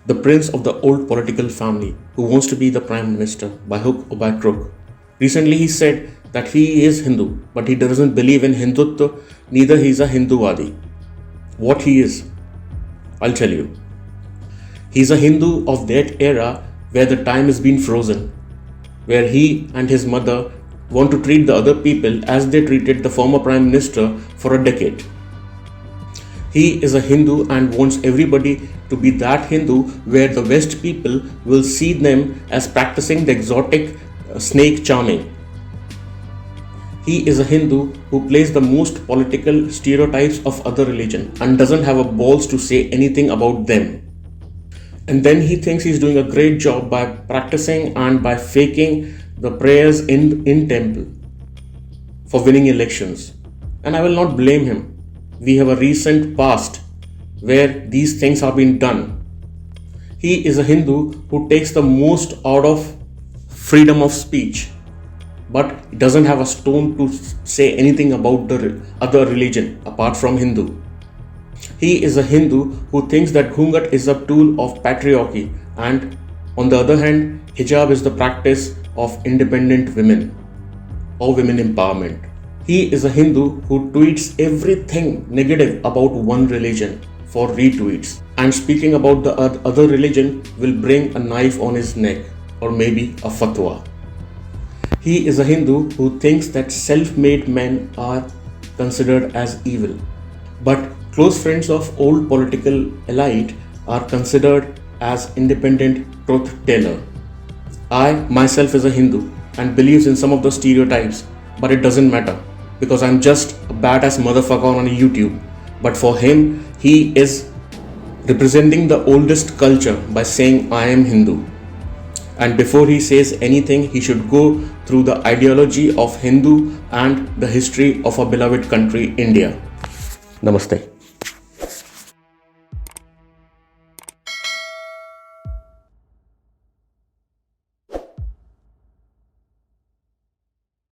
the prince of the old political family who wants to be the prime minister by hook or by crook. Recently, he said that he is Hindu, but he doesn't believe in Hindutva, neither he is a Hinduwadi. What he is, I'll tell you. He's a Hindu of that era where the time has been frozen, where he and his mother want to treat the other people as they treated the former prime minister for a decade. He is a Hindu and wants everybody to be that Hindu where the West people will see them as practicing the exotic snake charming. He is a Hindu who plays the most political stereotypes of other religion and doesn't have a balls to say anything about them. And then he thinks he's doing a great job by practicing and by faking the prayers in temple for winning elections. And I will not blame him. We have a recent past where these things have been done. He is a Hindu who takes the most out of freedom of speech, but doesn't have a stone to say anything about the other religion apart from Hindu. He is a Hindu who thinks that Ghungat is a tool of patriarchy, and on the other hand, hijab is the practice of independent women or women empowerment. He is a Hindu who tweets everything negative about one religion for retweets, and speaking about the other religion will bring a knife on his neck or maybe a fatwa. He is a Hindu who thinks that self-made men are considered as evil, but close friends of old political elite are considered as independent truth teller. I myself is a Hindu and believes in some of the stereotypes, but it doesn't matter because I'm just a badass motherfucker on YouTube. But for him, he is representing the oldest culture by saying I am Hindu. And before he says anything, he should go through the ideology of Hindu and the history of our beloved country, India. Namaste.